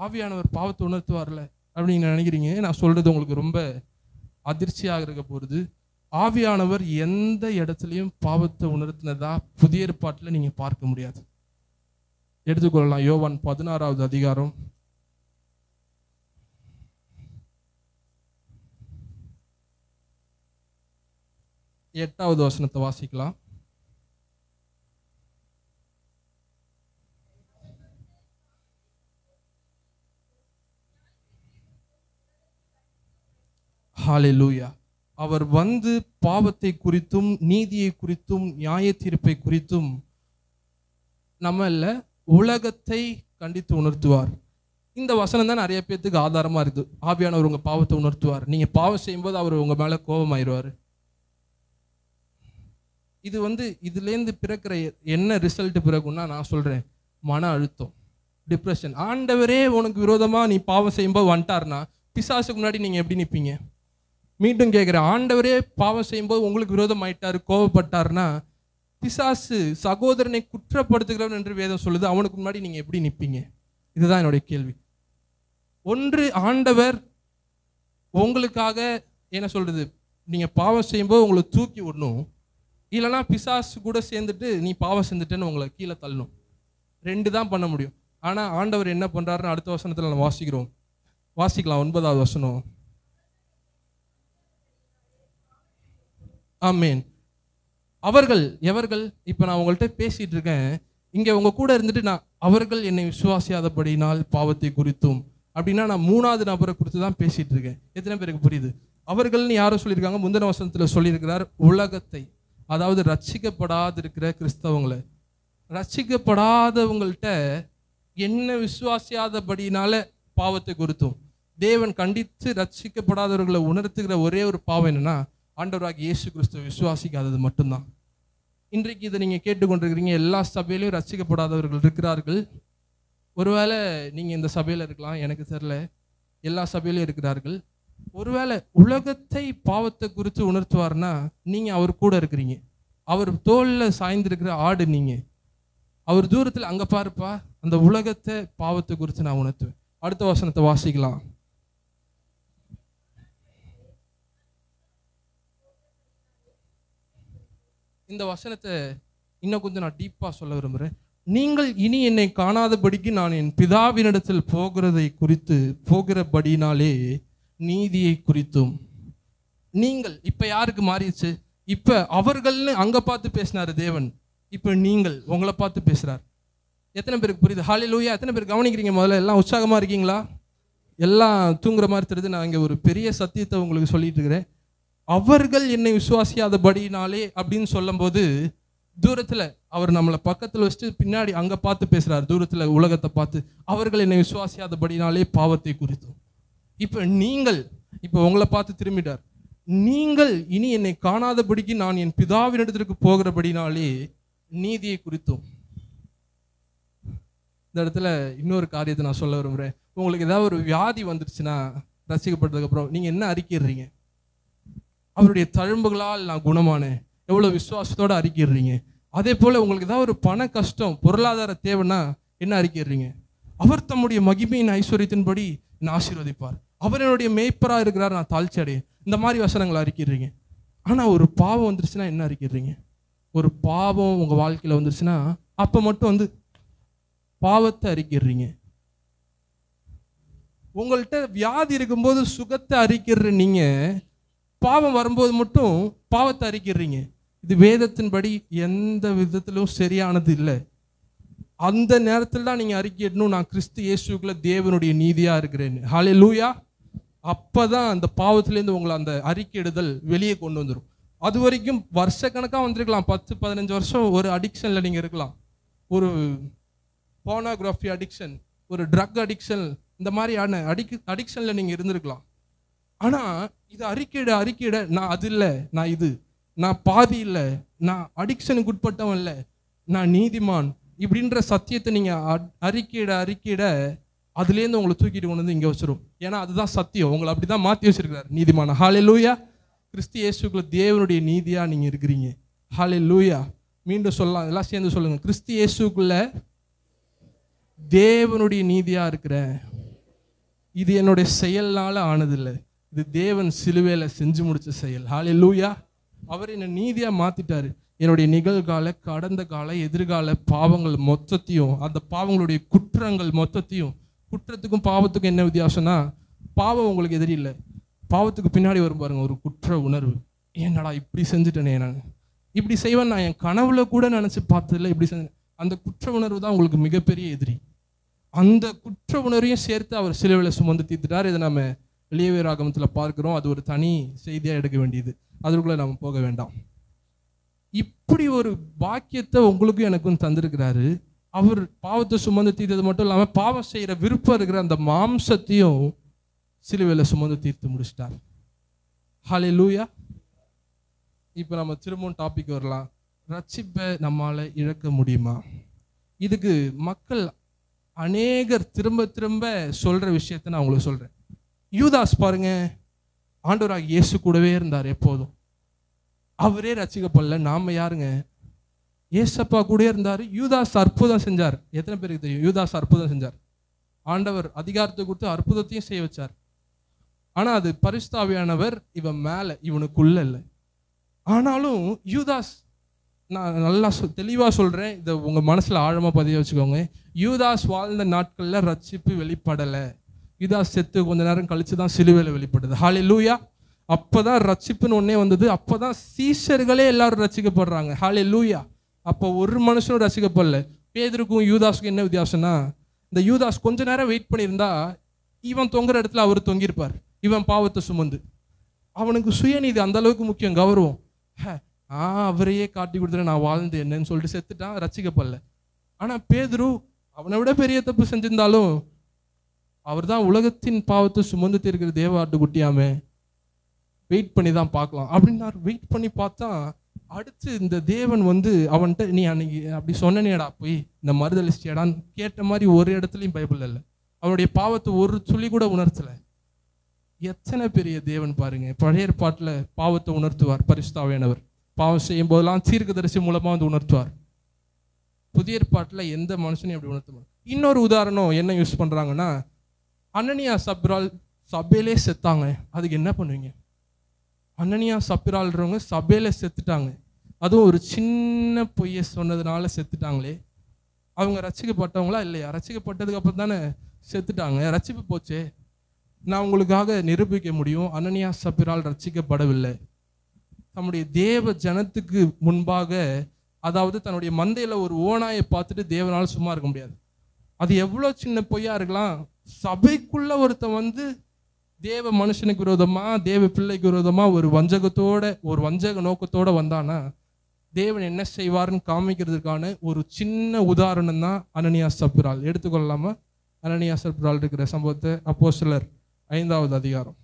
ஆவியானவர் பாவத்தை உணர்த்துவார்ல அப்படின்னு நினைக்கிறீங்க. நான் சொல்றது உங்களுக்கு ரொம்ப அதிர்ச்சியாக இருக்க போகிறது. ஆவியானவர் எந்த இடத்துலையும் பாவத்தை உணர்த்தினதா புதிய ஏற்பாட்டில் நீங்க பார்க்க முடியாது. எடுத்துக்கொள்ளலாம், யோவான் 16வது அதிகாரம் 8வது வசனத்தை வாசிக்கலாம். ஹல்லேலூயா. அவர் வந்து பாவத்தை குறித்தும் நீதியை குறித்தும் நியாய தீர்ப்பை குறித்தும் நம்மள உலகத்தை கண்டித்து உணர்த்துவார். இந்த வசனம் தான் நிறைய பேர்த்துக்கு ஆதாரமா இருக்குது. ஆவியானவர் உங்க பாவத்தை உணர்த்துவார், நீங்க பாவம் செய்யும்போது அவர் உங்க மேல கோபமாயிருவார். இது இதுலேருந்து பிறக்கிற என்ன ரிசல்ட் பிறகுன்னா, நான் சொல்றேன், மன அழுத்தம், டிப்ரெஷன். ஆண்டவரே உனக்கு விரோதமா நீ பாவம் செய்யும்போது வந்துட்டார்னா பிசாசுக்கு முன்னாடி நீங்க எப்படி நிற்பீங்க? மீண்டும் கேட்குறேன், ஆண்டவரே பாவம் செய்யும்போது உங்களுக்கு விரோதம் ஆயிட்டாரு, கோவப்பட்டாருன்னா பிசாசு சகோதரனை குற்றப்படுத்துகிறவன் என்று வேதம் சொல்லுது. அவனுக்கு முன்னாடி நீங்க எப்படி நிற்பீங்க? இதுதான் என்னுடைய கேள்வி. ஒன்று, ஆண்டவர் உங்களுக்காக என்ன சொல்றது, நீங்க பாவம் செய்யும்போது உங்களை தூக்கி விடணும். இல்லைன்னா பிசாசு கூட சேர்ந்துட்டு நீ பாவம் செஞ்சுட்டேன்னு உங்களை கீழே தள்ளணும். 2 தான் பண்ண முடியும். ஆனா ஆண்டவர் என்ன பண்றாருன்னு அடுத்த வசனத்துல நம்ம வாசிக்கலாம். 9வது வசனம். ஆமேன். அவர்கள் எவர்கள்? இப்ப நான் உங்கள்கிட்ட பேசிட்டு இருக்கேன், இங்க உங்க கூட இருந்துட்டு நான் அவர்கள் என்னை விசுவாசியாதபடினால் பாவத்தை குறித்தும் அப்படின்னா நான் 3வது நபரை குறித்து தான் பேசிட்டு இருக்கேன். எத்தனை பேருக்கு புரியுது? அவர்கள்னு யாரும் சொல்லியிருக்காங்க? முந்தின வசனத்துல சொல்லியிருக்கிறார் உலகத்தை, அதாவது ரட்சிக்கப்படாது இருக்கிற கிறிஸ்தவங்களை. ரட்சிக்கப்படாதவங்கள்ட்ட என்ன விசுவாசியாதபடினால பாவத்தை குறித்தும் தேவன் கண்டித்து ரட்சிக்கப்படாதவர்களை உணர்த்துகிற ஒரே ஒரு பாவம் என்னன்னா, ஆண்டவராக இயேசு கிறிஸ்துவை விசுவாசிக்காதது மட்டும்தான். இன்றைக்கு இதை நீங்க கேட்டுக்கொண்டிருக்கிறீங்க. எல்லா சபையிலையும் ரட்சிக்கப்படாதவர்கள் இருக்கிறார்கள். ஒருவேளை நீங்க இந்த சபையில இருக்கலாம், எனக்கு தெரியல. எல்லா சபையிலையும் இருக்கிறார்கள். ஒருவேளை உலகத்தை பாவத்தை குறித்து உணர்த்துவார்னா நீங்க அவர் கூட இருக்கிறீங்க. அவர் தோல்ல சாய்ந்திருக்கிற ஆடு நீங்க. அவர் தூரத்தில் அங்க பாருப்பா, அந்த உலகத்தை பாவத்தை குறித்து நான் உணர்த்துவேன். அடுத்த வசனத்தை வாசிக்கலாம். இந்த வசனத்தை இன்னும் கொஞ்சம் நான் டீப்பா சொல்ல விரும்புகிறேன். நீங்கள் இனி என்னை காணாதபடிக்கு நான் என் பிதாவினிடத்தில் போகிறபடினாலே நீதியை குறித்தும். நீங்கள் இப்ப யாருக்கு மாறிடுச்சு? இப்ப அவர்கள்னு அங்க பார்த்து பேசினாரு தேவன், இப்ப நீங்கள் உங்களை பார்த்து பேசுறார். எத்தனை பேருக்கு புரியுது? ஹல்லேலூயா. எத்தனை பேர் கவனிக்கிறீங்க? முதல்ல எல்லாம் உற்சாகமா இருக்கீங்களா? எல்லாம் தூங்குற மாதிரி தெரியுது. நான் இங்க ஒரு பெரிய சத்தியத்தை உங்களுக்கு சொல்லிட்டு இருக்கிறேன். அவர்கள் என்னை விசுவாசியாதபடினாலே அப்படின்னு சொல்லும் போது தூரத்துல அவர் நம்மளை பக்கத்துல வச்சுட்டு பின்னாடி அங்க பார்த்து பேசுறாரு, தூரத்துல உலகத்தை பார்த்து. அவர்கள் என்னை விசுவாசியாதபடினாலே பாவத்தை குறித்தும். இப்ப உங்களை பார்த்து திரும்பிட்டார். நீங்கள் இனி என்னை காணாதபடிக்கு நான் என் பிதாவினிடத்திற்கு போகிறபடினாலே நீதியை குறித்தும். இந்த இடத்துல இன்னொரு காரியத்தை நான் சொல்ல விரும்புறேன். உங்களுக்கு ஏதாவது ஒரு வியாதி வந்துருச்சுன்னா ரசிக்கப்பட்டதுக்கு அப்புறம் நீங்க என்ன அறிக்கையிடுறீங்க? அவருடைய தழும்புகளால் நான் குணமானேன், எவ்வளவு விசுவாசத்தோட அறிக்கையிடுறீங்க. அதே போல உங்களுக்கு ஏதாவது ஒரு பண கஷ்டம், பொருளாதார தேவைன்னா என்ன அறிக்கையிடுறீங்க? அவர் தம்முடைய மகிமையின் ஐஸ்வர்யத்தின்படி என்னை ஆசீர்வதிப்பார், அவர் என்னுடைய மேய்ப்பரா இருக்கிறார், நான் தாழ்ச்சி அடையேன். இந்த மாதிரி வசனங்களை அறிக்கையிடுறீங்க. ஆனா ஒரு பாவம் வந்துருச்சுன்னா என்ன அறிக்கையிடுறீங்க? ஒரு பாவம் உங்க வாழ்க்கையில வந்துருச்சுன்னா அப்ப மட்டும் பாவத்தை அறிக்கையிடுறீங்க. உங்கள்கிட்ட வியாதி இருக்கும்போது சுகத்தை அறிக்கிற நீங்க பாவம் வரும்போது மட்டும் பாவத்தை அறிக்கிறீங்க. இது வேதத்தின்படி எந்த விதத்திலும் சரியானது இல்லை. அந்த நேரத்தில் தான் நீங்க அறிக்கையிடணும், நான் கிறிஸ்து இயேசுக்குள்ள தேவனுடைய நீதியா இருக்கிறேன். ஹல்லேலூயா. அப்பதான் அந்த பாவத்திலேருந்து உங்களை அந்த அறிக்கையிடுதல் வெளியே கொண்டு வந்துடும். அது வரைக்கும் வருஷக்கணக்காக வந்திருக்கலாம், 10-15 வருஷம் ஒரு அடிக்ஷன்ல நீங்க இருக்கலாம். ஒரு போனோகிராஃபி அடிக்ஷன், ஒரு ட்ரக் அடிக்ஷன், இந்த மாதிரியான அடிக்ஷன்ல நீங்க இருந்திருக்கலாம். ஆனா இது அறிக்கையிட நான் அது இல்லை, நான் இது, நான் பாதி இல்லை, நான் அடிக்ஷனுக்கு உட்பட்டவன் இல்லை, நான் நீதிமான் இப்படின்ற சத்தியத்தை நீங்க அறிக்கையிட அதுலேருந்து உங்களை தூக்கிட்டு கொண்டு வந்து இங்க வச்சிரும். ஏன்னா அதுதான் சத்தியம். உங்களை அப்படிதான் மாத்தி வச்சிருக்கிறார் நீதிமான. ஹல்லேலூயா. கிறிஸ்து இயேசுக்குள்ள தேவனுடைய நீதியா நீங்க இருக்கிறீங்க. ஹல்லேலூயா. மீண்டும் சொல்லலாம், எல்லாம் சேர்ந்து சொல்லுங்க. கிறிஸ்து இயேசுக்குள்ள தேவனுடைய நீதியா இருக்கிறேன். இது என்னுடைய செயல்னால ஆனதில்லை, இது தேவன் சிலுவையில செஞ்சு முடிச்ச செயல். ஹல்லேலூயா. அவர் என்னை நீதியா மாத்திட்டாரு. என்னுடைய நிகழ்கால, கடந்த கால, எதிர்கால பாவங்கள் மொத்தத்தையும், அந்த பாவங்களுடைய குற்றங்கள் மொத்தத்தையும். குற்றத்துக்கும் பாவத்துக்கும் என்ன வித்தியாசம்னா, பாவம் உங்களுக்கு எதிரி இல்லை, பாவத்துக்கு பின்னாடி வரும் பாருங்க ஒரு குற்ற உணர்வு. என்னடா இப்படி செஞ்சுட்டேனே, நான் இப்படி செய்வேன், நான் என் கனவுல கூட நினைச்சு பார்த்ததில்லை, இப்படி செஞ்சேன். அந்த குற்ற உணர்வு தான் உங்களுக்கு மிகப்பெரிய எதிரி. அந்த குற்ற உணர்வையும் சேர்த்து அவர் சிலுவையில் சுமந்து தீர்த்துட்டார். இதை நம்ம லேவியராகமத்துல பார்க்கிறோம். அது ஒரு தனி செய்தியா எடுக்க வேண்டியது, அதுக்குள்ள நம்ம போக வேண்டாம். இப்படி ஒரு பாக்கியத்தை உங்களுக்கும் எனக்கும் தந்திருக்கிறாரு. அவர் பாவத்தை சுமந்து தீர்த்தது மட்டும் இல்லாம பாவம் செய்யற விருப்பம் இருக்கிற அந்த மாம்சத்தையும் சிலுவையில சுமந்து தீர்த்து முடிச்சிட்டார். ஹல்லேலூயா. இப்ப நம்ம திரும்பவும் டாபிக் வரலாம். ரட்சிப்பை நம்மால இழக்க முடியுமா? இதுக்கு மக்கள் அநேகர் திரும்ப திரும்ப சொல்ற விஷயத்தை நான் உங்களுக்கு சொல்றேன். யூதாஸ் பாருங்க, ஆண்டவராக இயேசு கூடவே இருந்தார் எப்போதும். அவரே ரட்சிக்கப்படல, நாம யாருங்க? ஏசப்பா கூட இருந்தார். யூதாஸ் அற்புதம் செஞ்சார். எத்தனை பேருக்கு தெரியும் யூதாஸ் அற்புதம் செஞ்சார்? ஆண்டவர் அதிகாரத்தை கொடுத்து அற்புதத்தையும் செய்ய வச்சார். ஆனா அது பரிசுத்த ஆவியானவர் இவன் மேல, இவனுக்குள்ள இல்லை. ஆனாலும் யூதாஸ், நான் நல்லா தெளிவா சொல்றேன், இதை உங்க மனசுல ஆழமா பதிய வச்சுக்கோங்க. யூதாஸ் வாழ்ந்த நாட்கள்ல ரட்சிப்பு வெளிப்படலை. யூதாஸ் செத்து கொஞ்ச நேரம் கழிச்சுதான் சிலுவையில வெளிப்படுது. ஹல்லேலூயா. அப்பதான் ரட்சிப்புன்னு ஒன்னே வந்தது. அப்பதான் சீஷர்களே எல்லாரும் ரட்சிக்கப்படுறாங்க. ஹல்லேலூயா. அப்போ ஒரு மனுஷனும் ரட்சிக்கப்படல. பேதுருக்கும் யூதாஸுக்கும் என்ன வித்தியாசம்னா, இந்த யூதாஸ் கொஞ்ச நேரம் வெயிட் பண்ணியிருந்தா இவன் தொங்குற இடத்துல அவர் தொங்கியிருப்பார். இவன் பாவத்தை சுமந்து, அவனுக்கு சுயநீதி அந்த அளவுக்கு முக்கியம், கௌரவம். அவரையே காட்டி கொடுத்துட்டு நான் வாழ்ந்து என்னன்னு சொல்லிட்டு செத்துட்டான், ரட்சிக்கப்படல. ஆனா பேதுரு அவனை விட பெரிய தப்பு செஞ்சிருந்தாலும் அவர் தான் உலகத்தின் பாவத்தை சுமந்து தீர்க்கிற தேவ ஆட்டுக்குட்டியாமே, வெயிட் பண்ணி தான் பார்க்கலாம் அப்படின்னாரு. வெயிட் பண்ணி பார்த்தா அடுத்து இந்த தேவன் வந்து அவன்கிட்ட, நீ அன்னைக்கு அப்படி சொன்னேடா, போய் இந்த மறுதளிச்சியாடான்னு கேட்ட மாதிரி ஒரு இடத்துலையும் பைபிள் இல்லை. அவனுடைய பாவத்தை ஒரு துளி கூட உணர்த்தல. எத்தனை பெரிய தேவன் பாருங்க. பழைய ஏற்பாட்டில் பாவத்தை உணர்த்துவார் பரிசுத்த ஆவியானவர். பாவம் செய்யும் போதெல்லாம் தீர்க்கதரிசி மூலமா வந்து உணர்த்துவார். புதிய ஏற்பாட்டில் எந்த மனுஷனையும் அப்படி உணர்த்துவார். இன்னொரு உதாரணம் என்ன யூஸ் பண்றாங்கன்னா, அனனியா சப்பிரால் சபையிலே செத்தாங்க. அதுக்கு என்ன பண்ணுவீங்க? அனனியா சப்பிரால்றவங்க சபையில செத்துட்டாங்க. அதுவும் ஒரு சின்ன பொய்யை சொன்னதுனால செத்துட்டாங்களே. அவங்க ரட்சிக்கப்பட்டவங்களா இல்லையா? ரட்சிக்கப்பட்டதுக்கு அப்புறம் தானே செத்துட்டாங்க. ரட்சிப்பு போச்சே. நான் உங்களுக்காக நிரூபிக்க முடியும், அனனியா சப்பிரால் ரட்சிக்கப்படவில்லை. தம்முடைய தேவ ஜனத்துக்கு முன்பாக, அதாவது தன்னுடைய மந்தையில ஒரு ஓநாயை பார்த்துட்டு தேவனால் சும்மா இருக்க முடியாது. அது எவ்வளோ சின்ன பொய்யா இருக்கலாம். சபைக்குள்ள ஒருத்தன் வந்து தேவ மனுஷனுக்கு விரோதமா, தேவ பிள்ளைக்கு விரோதமா ஒரு வஞ்சகத்தோட, ஒரு வஞ்சக நோக்கத்தோட வந்தானா தேவன் என்ன செய்வார்னு காமிக்கிறதுக்கான ஒரு சின்ன உதாரணம் தான் அனனியா சப்பிரால். எடுத்துக்கொள்ளலாமா? அனனியா சப்பிரால் இருக்கிற சம்பவத்தை அப்போஸ்தலர் 5வது அதிகாரம்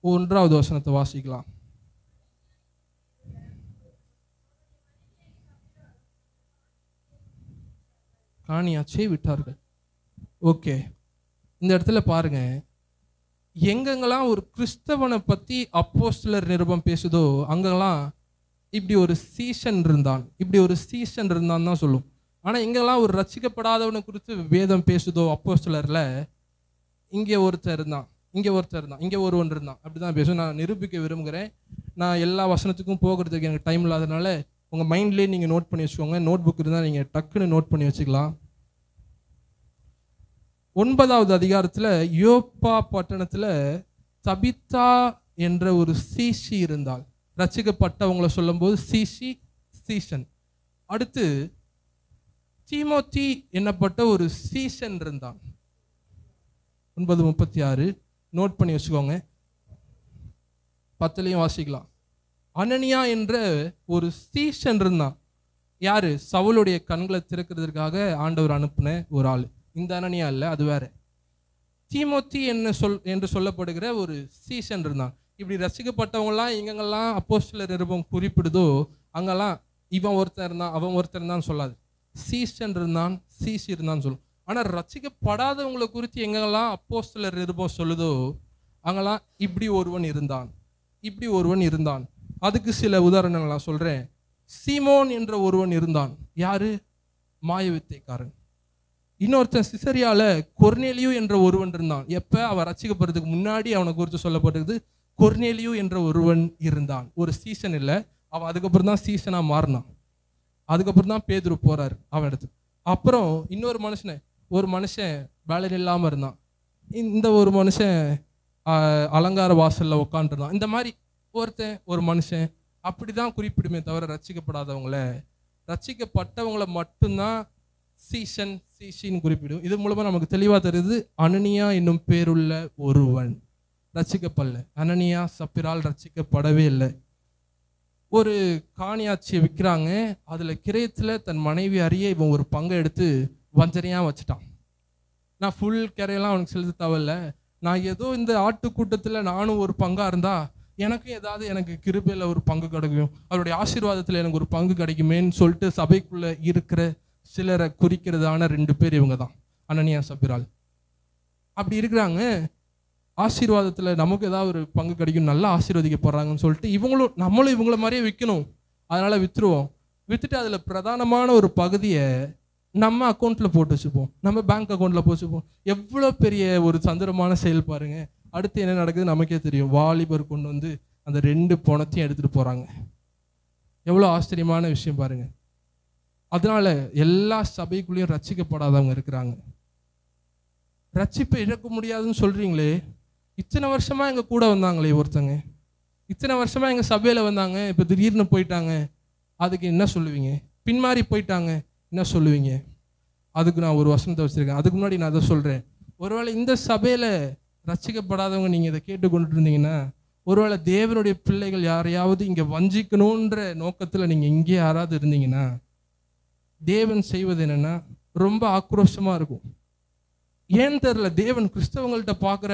1வது வசனத்தை வாசிக்கலாம். காணியாச்சே விட்டார்கள். ஓகே, இந்த இடத்துல பாருங்க, எங்கெங்கெல்லாம் ஒரு கிறிஸ்தவனை பத்தி அப்போஸ்தலர் நிருபம் பேசுதோ அங்கெல்லாம் இப்படி ஒரு சீசன் இருந்தான், இப்படி ஒரு சீசன் இருந்தான் தான் சொல்லும். ஆனா எங்கெல்லாம் ஒரு ரட்சிக்கப்படாதவனை குறித்து வேதம் பேசுதோ அப்போஸ்தலர்ல, இங்கே ஒருத்தர் இருந்தான், இங்கே ஒருத்தர் இருந்தான், இங்கே ஒருவன் இருந்தான், அப்படிதான் பேசும். நான் நிரூபிக்க விரும்புகிறேன். நான் எல்லா வசனத்துக்கும் போகிறதுக்கு எனக்கு டைம் இல்லாதனால உங்கள் மைண்ட்லேயே நீங்கள் நோட் பண்ணி வச்சுக்கோங்க. நோட் புக் இருந்தால் நீங்கள் டக்குன்னு நோட் பண்ணி வச்சுக்கலாம். 9வது அதிகாரத்தில் யோப்பா பட்டணத்தில் தபித்தா என்ற ஒரு சீசி இருந்தாள். ரட்சிக்கப்பட்டவங்களை சொல்லும்போது சீசி, சீசன். அடுத்து தீமோத்தி என்னப்பட்ட ஒரு சீசன் இருந்தான். 9:36 நோட் பண்ணி வச்சுக்கோங்க, 10லையும் வாசிக்கலாம். அனனியா என்ற ஒரு சீசன் இருந்தான். யாரு? சவுலுடைய கண்களை திறக்கிறதுக்காக ஆண்டவர் அனுப்பின ஒரு ஆள். இந்த அனனியா இல்லை, அது வேற. தீமோத்தி என்று சொல்லப்படுகிற ஒரு சீசன் இருந்தான். இப்படி ரசிக்கப்பட்டவங்கலாம் எங்கெங்கெல்லாம் அப்போஸ்தலர் நிருபம் குறிப்பிடுதோ அங்கெல்லாம் இவன் ஒருத்தர் இருந்தான், அவன் ஒருத்தர் இருந்தான்னு சொல்லாது. சீசன் இருந்தான், சீசி இருந்தான்னு சொல்லும். ஆனால் ரசிக்கப்படாதவங்களை குறித்து எங்கெல்லாம் அப்போஸ்தலர் நிருபம் சொல்லுதோ அங்கெல்லாம் இப்படி ஒருவன் இருந்தான், இப்படி ஒருவன் இருந்தான். அதுக்கு சில உதாரணங்கள் நான் சொல்றேன். சீமோன் என்ற ஒருவன் இருந்தான். யாரு? மாயவித்தைக்காரன். இன்னொருத்தன் சிசரியால கொர்நேலியு என்ற ஒருவன் இருந்தான். எப்ப அவன் ரட்சிக்கப்படுறதுக்கு முன்னாடி அவனை குறித்து சொல்லப்பட்டிருக்குது. கொர்நேலியு என்ற ஒருவன் இருந்தான். ஒரு சீசன் இல்லை, அவன் அதுக்கப்புறம் தான் சீசனா மாறினான். அதுக்கப்புறம் தான் பேதுரு போறாரு அவன் இடத்துக்கு. அப்புறம் இன்னொரு மனுஷன் வேலை இல்லாம இருந்தான். இந்த ஒரு மனுஷன் அலங்கார வாசல்ல உட்காந்துருந்தான். இந்த மாதிரி ஒரு மனுஷன் அப்படிதான் குறிப்பிடுமே தவிர ரட்சிக்கப்படாதவங்கள, ரட்சிக்கப்பட்டவங்களை மட்டும்தான் சீசன், சீசின்னு குறிப்பிடும். இது மூலமா நமக்கு தெளிவா தெரியுது, அனனியா என்னும் பேருள்ள ஒருவன் ரட்சிக்கப்படல. அனனியா சப்பிரால் ரட்சிக்கப்படவே இல்லை. ஒரு காணியாட்சியை விற்கிறாங்க. அதுல கிரயத்துல தன் மனைவி அறிய இவன் ஒரு பங்கை எடுத்து வஞ்சனையா வச்சுட்டான். நான் ஃபுல் கிரையெல்லாம் அவனுக்கு செலுத்த தேவையில்ல, நான் ஏதோ இந்த ஆட்டுக்கூட்டத்துல நானும் ஒரு பங்கா இருந்தா எனக்கும் ஏதாவது எனக்கு கிருபையில ஒரு பங்கு கிடைக்கும், அவருடைய ஆசீர்வாதத்துல எனக்கு ஒரு பங்கு கிடைக்குமேன்னு சொல்லிட்டு சபைக்குள்ள இருக்கிற சிலரை குறிக்கிறதான 2 பேர் இவங்க தான், அனனியா சப்பிரால். அப்படி இருக்கிறாங்க. ஆசீர்வாதத்தில் நமக்கு ஏதாவது ஒரு பங்கு கிடைக்கும், நல்லா ஆசீர்வதிக்கப்படுறாங்கன்னு சொல்லிட்டு நம்மளும் இவங்கள மாதிரியே விற்கணும், அதனால் விற்றுருவோம். விற்றுட்டு அதில் பிரதானமான ஒரு பகுதியை நம்ம அக்கௌண்ட்டில் போட்டு வச்சுப்போம், நம்ம பேங்க் அக்கௌண்ட்டில் போட்டு வச்சுப்போம். எவ்வளோ பெரிய ஒரு தந்திரமான செயல் பாருங்க. அடுத்து என்ன நடக்குது நமக்கே தெரியும். வாலிபர் கொண்டு வந்து அந்த 2 பணத்தையும் எடுத்துகிட்டு போகிறாங்க. எவ்வளோ ஆச்சரியமான விஷயம் பாருங்க. அதனால எல்லா சபைக்குள்ளேயும் ரட்சிக்கப்படாதவங்க இருக்கிறாங்க. ரட்சிப்பை இழக்க முடியாதுன்னு சொல்றீங்களே, இத்தனை வருஷமா எங்க கூட வந்தாங்களே ஒருத்தங்க, இத்தனை வருஷமா எங்க சபையில வந்தாங்க, இப்போ திடீர்னு போயிட்டாங்க, அதுக்கு என்ன சொல்லுவீங்க? பின்மாறி போயிட்டாங்க, என்ன சொல்லுவீங்க? அதுக்கு நான் ஒரு வசனத்தை வச்சிருக்கேன். அதுக்கு முன்னாடி நான் அதை சொல்றேன். ஒருவேளை இந்த சபையில ரட்சிக்கப்படாதவங்க நீங்க இதை கேட்டுக்கொண்டு இருந்தீங்கன்னா, ஒருவேளை தேவனுடைய பிள்ளைகள் யாரையாவது இங்க வஞ்சிக்கணுன்ற நோக்கத்துல நீங்க இங்கே யாராவது இருந்தீங்கன்னா, தேவன் செய்வது என்னன்னா ரொம்ப ஆக்ரோஷமா இருக்கும். ஏன்னு தெரியல, தேவன் கிறிஸ்தவங்கள்ட்ட பார்க்குற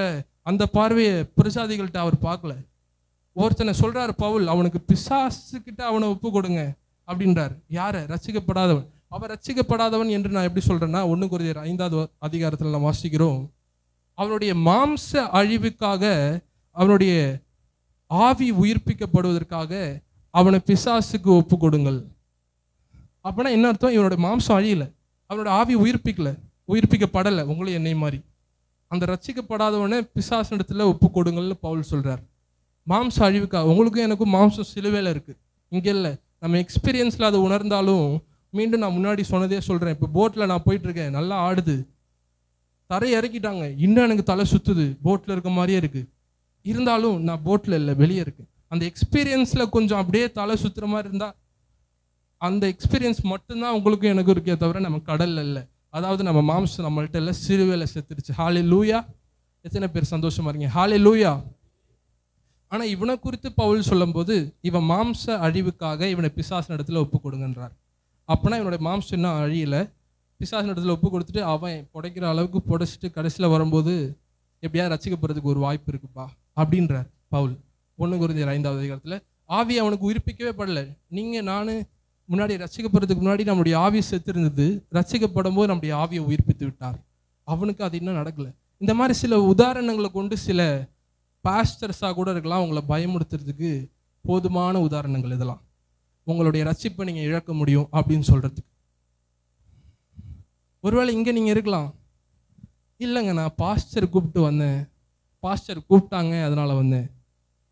அந்த பார்வையை பிரசாதிகள்கிட்ட அவர் பார்க்கல. ஒருத்தனை சொல்றாரு பவுல், அவனுக்கு பிசாசுக்கிட்ட அவனை ஒப்பு கொடுங்க அப்படின்றார். யாரை? ரட்சிக்கப்படாதவன். அவன் ரட்சிக்கப்படாதவன் என்று நான் எப்படி சொல்றேன்னா, 1 கொரிந்தியர் 5வது அதிகாரத்தில் நாம் வாசிக்கிறோம், அவனுடைய மாம்ச அழிவுக்காக, அவனுடைய ஆவி உயிர்ப்பிக்கப்படுவதற்காக அவனை பிசாசுக்கு ஒப்பு கொடுங்கள். அப்படின்னா என்ன அர்த்தம்? இவனுடைய மாம்சம் அழியல, அவனோட ஆவி உயிர்ப்பிக்கப்படலை. உங்களும் என்னை மாதிரி அந்த ரட்சிக்கப்படாதவனை பிசாசனிடத்துல ஒப்பு கொடுங்கள்னு பவுல் சொல்றார். மாம்சம் அழிவுக்காக. உங்களுக்கும் எனக்கும் மாம்சம் சிலுவையில் இருக்கு, இங்கே இல்லை. நம்ம எக்ஸ்பீரியன்ஸில் அதை உணர்ந்தாலும் மீண்டும் நான் முன்னாடி சொன்னதே சொல்கிறேன். இப்போ போட்டில் நான் போயிட்டு இருக்கேன், நல்லா ஆடுது, தரை இறக்கிட்டாங்க, இன்னும் எனக்கு தலை சுற்றுது, போட்டில் இருக்க மாதிரியே இருக்கு. இருந்தாலும் நான் போட்டில் இல்லை, வெளியே இருக்கேன். அந்த எக்ஸ்பீரியன்ஸில் கொஞ்சம் அப்படியே தலை சுற்றுற மாதிரி இருந்தால் அந்த எக்ஸ்பீரியன்ஸ் மட்டும்தான் உங்களுக்கும் எனக்கும் இருக்கே தவிர நம்ம கடல்ல இல்லை. அதாவது நம்ம மாம்சம் நம்மள்ட்ட இல்லை, சிலுவையில் செத்துருச்சு. ஹல்லேலூயா! எத்தனை பேர் சந்தோஷமா இருக்கீங்க? ஹல்லேலூயா! ஆனால் இவனை குறித்து பவுல் சொல்லும்போது, இவன் மாம்ச அழிவுக்காக இவனை பிசாசின் இடத்துல ஒப்பு கொடுங்கன்றார். அப்போனா இவனுடைய மாம்சம் இன்னும் அழியலை, பிசாசின் இடத்துல ஒப்பு கொடுத்துட்டு அவன் புடைக்கிற அளவுக்கு புடைச்சிட்டு கடைசியில் வரும்போது எப்படியாவது ரசிக்கப்படுறதுக்கு ஒரு வாய்ப்பு இருக்குப்பா அப்படின்றார் பவுல். 1 கொரிந்தியர் 5வது அதிகாரத்தில் ஆவி அவனுக்கு உயிர்ப்பிக்கவே படலை. நீங்கள் நான் முன்னாடி ரசிக்கப்படுறதுக்கு முன்னாடி நம்முடைய ஆவி செத்து இருந்தது, ரசிக்கப்படும் போது நம்முடைய ஆவியை உயிர்ப்பித்து விட்டார். அவனுக்கு அது இன்னும் நடக்கலை. இந்த மாதிரி சில உதாரணங்களை கொண்டு சில பாஸ்டர்ஸாக கூட இருக்கலாம், உங்களை பயமுறுத்துறதுக்கு போதுமான உதாரணங்கள் இதெல்லாம். உங்களுடைய ரட்சிப்பை நீங்கள் இழக்க முடியும் அப்படின்னு சொல்கிறதுக்கு. ஒருவேளை இங்கே நீங்கள் இருக்கலாம், இல்லைங்க நான் பாஸ்டர் கூப்பிட்டு வந்தேன், பாஸ்டர் கூப்பிட்டாங்க அதனால் வந்தேன்,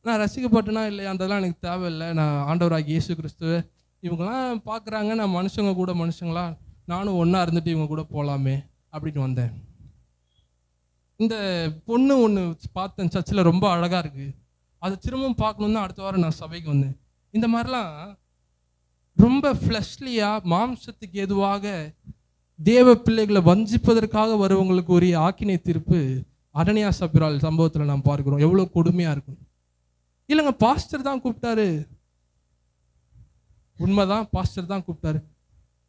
நான் ரசிக்கப்பட்டனா இல்லையா அதெல்லாம் எனக்கு தேவையில்லை, நான் ஆண்டவராகி இயேசு கிறிஸ்துவை இவங்கெல்லாம் பார்க்குறாங்க, நான் மனுஷங்க கூட மனுஷங்களா, நானும் ஒன்றா இருந்துட்டு இவங்க கூட போகலாமே அப்படின்னு வந்தேன். இந்த பொண்ணு ஒன்று பார்த்தேன் சர்ச்சில், ரொம்ப அழகாக இருக்குது, அது திரும்பவும் பார்க்கணுன்னு அடுத்த வாரம் நான் சபைக்கு வந்தேன். இந்த மாதிரிலாம் ரொம்ப ஃப்ளஷ்லியாக மாம்சத்துக்கு எதுவாக தேவ பிள்ளைகளை வஞ்சிப்பதற்காக வருவங்களுக்கு ஒரு ஆக்கினை தீர்ப்பு அனனியா சப்பிரால் சம்பவத்தில் நாம் பார்க்கிறோம். எவ்வளோ கொடுமையாக இருக்கும். இல்லைங்க பாஸ்டர் தான் கூப்பிட்டாரு, உண்மைதான் பாஸ்டர் தான் கூப்பிட்டாரு.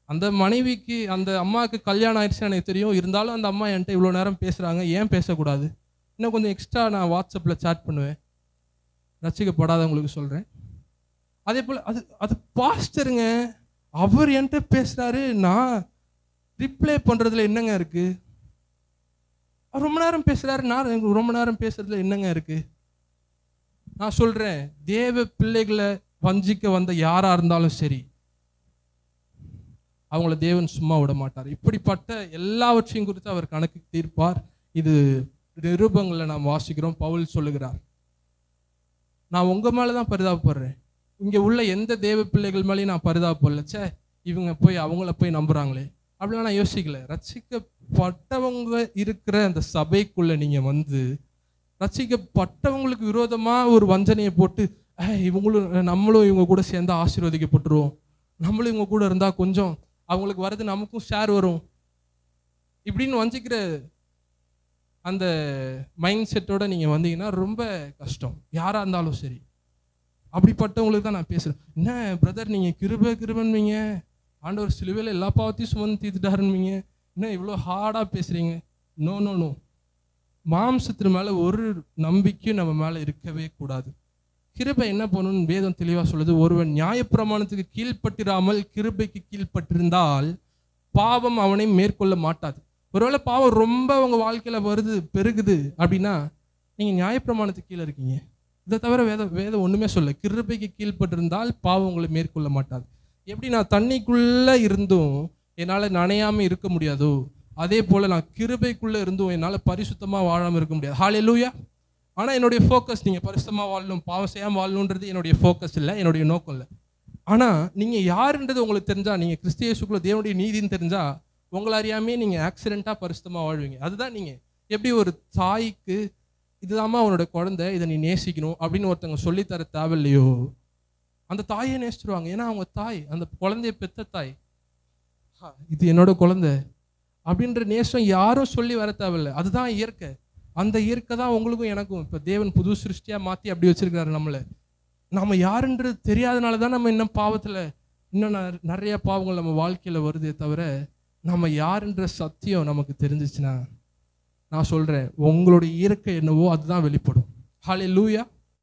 அந்த மனைவிக்கு அந்த அம்மாவுக்கு கல்யாணம் ஆயிடுச்சு எனக்கு தெரியும், இருந்தாலும் அந்த அம்மா என்கிட்ட இவ்வளோ நேரம் பேசுகிறாங்க, ஏன் பேசக்கூடாது? இன்னும் கொஞ்சம் எக்ஸ்ட்ரா நான் வாட்ஸ்அப்பில் சேட் பண்ணுவேன். ரசிக்கப்படாதவங்களுக்கு சொல்கிறேன். அதே போல் அது பாஸ்டருங்க, அவர் என்கிட்ட பேசுகிறாரு, நான் ரிப்ளை பண்ணுறதுல என்னங்க இருக்குது? அவர் ரொம்ப நேரம் பேசுகிறாரு, நான் ரொம்ப நேரம் பேசுறதுல என்னங்க இருக்குது? நான் சொல்கிறேன், தேவ பிள்ளைகளை வஞ்சிக்க வந்த யாராக இருந்தாலும் சரி, அவங்கள தேவன் சும்மா விட மாட்டார். இப்படிப்பட்ட எல்லாவற்றையும் குறித்து அவர் கணக்கு தீர்ப்பார். இது நிருபங்களில் நாம் வாசிக்கிறோம். பவுல் சொல்லுகிறார், நான் உங்கள் மேலே தான் பரிதாபப்படுறேன், இங்கே உள்ள எந்த தேவ பிள்ளைகள் மேலேயும் நான் பரிதாபப்படல. சே இவங்க போய் அவங்கள போய் நம்புகிறாங்களே அப்படிலாம் நான் யோசிக்கல. ரட்சிக்கப்பட்டவங்க இருக்கிற அந்த சபைக்குள்ளே நீங்கள் வந்து ரட்சிக்கப்பட்டவங்களுக்கு விரோதமாக ஒரு வஞ்சனையை போட்டு நம்மளும் இவங்க கூட சேர்ந்து ஆசீர்வதிக்கப்பட்டுருவோம், நம்மளும் இவங்க கூட இருந்தால் கொஞ்சம் அவங்களுக்கு வர்றது நமக்கும் ஷேர் வரும் இப்படின்னு வஞ்சிக்கிற அந்த மைண்ட் செட்டோட நீங்கள் வந்தீங்கன்னா ரொம்ப கஷ்டம், யாராக இருந்தாலும் சரி. அப்படிப்பட்டவங்களுக்கு தான் நான் பேசுகிறேன். என்ன பிரதர் நீங்கள் கிருபன்வீங்க, ஆண்டவர் சிலுவையில் எல்லா பாவத்தையும் சுமந்து தீர்த்துட்டாருன்னுவீங்க, என்ன இவ்வளோ ஹார்டாக பேசுகிறீங்க? நோ நோ நோ, மாம்சத்தின் மேலே ஒரு நம்பிக்கையும் நம்ம மேலே இருக்கவே கூடாது. கிருபை என்ன பண்ணணும்னு வேதம் தெளிவாக சொல்லுது. ஒருவன் நியாயப்பிரமாணத்துக்கு கீழ்ப்பட்டிராமல் கிருபைக்கு கீழ்ப்பட்டிருந்தால் பாவம் அவனை மேற்கொள்ள மாட்டாது. ஒருவேளை பாவம் ரொம்ப உங்கள் வாழ்க்கையில் வருது பெருகுது அப்படின்னா நீங்கள் நியாயப்பிரமாணத்துக்கு கீழே இருக்கீங்க. இதை தவிர வேதம் ஒன்றுமே சொல்ல. கிருபைக்கு கீழ்ப்பட்டிருந்தால் பாவம் உங்களை மேற்கொள்ள மாட்டாது. எப்படி நான் தண்ணிக்குள்ளே இருந்தும் என்னால் நனையாமல் இருக்க முடியாதோ, அதே போல் நான் கிருபைக்குள்ளே இருந்தும் என்னால் பரிசுத்தமாக வாழாமல் இருக்க முடியாது. ஹல்லேலூயா. ஆனால் என்னுடைய ஃபோக்கஸ் நீங்கள் பரிசுத்தமாக வாழணும், பாவம் செய்யாமல் வாழணுன்றது என்னுடைய ஃபோக்கஸ் இல்லை, என்னுடைய நோக்கம் இல்லை. ஆனால் நீங்கள் யாருன்றது உங்களுக்கு தெரிஞ்சால், நீங்கள் கிறிஸ்து இயேசுக்குள்ள தேவனுடைய நீதின்னு தெரிஞ்சால், உங்களை அறியாமே நீங்கள் ஆக்சிடெண்ட்டாக பரிசுத்தமாக வாழ்வீங்க. அதுதான் நீங்கள் எப்படி ஒரு தாய்க்கு இதுதாம்மா அவனோட குழந்தை, இதை நீ நேசிக்கணும் அப்படின்னு ஒருத்தவங்க சொல்லித்தர தேவையில்லையோ, அந்த தாயை நேசிச்சிருவாங்க. ஏன்னா அவங்க தாய், அந்த குழந்தைய பெத்த தாய். இது என்னோட குழந்தை அப்படின்ற நேசம் யாரும் சொல்லி வர தேவையில்லை. அதுதான் இயற்கை. அந்த இயற்கை தான் உங்களுக்கும் எனக்கும். இப்போ தேவன் புது சிருஷ்டியாக மாற்றி அப்படி வச்சிருக்காரு நம்மளை. நம்ம யாருன்றது தெரியாதனால தான் நம்ம இன்னும் பாவத்தில் இன்னும் நிறைய பாவங்கள் நம்ம வாழ்க்கையில் வருதே தவிர, நம்ம யாருன்ற சத்தியம் நமக்கு தெரிஞ்சிச்சுன்னா, நான் சொல்கிறேன், உங்களுடைய இயற்கை என்னவோ அதுதான் வெளிப்படும். ஹல்லேலூயா.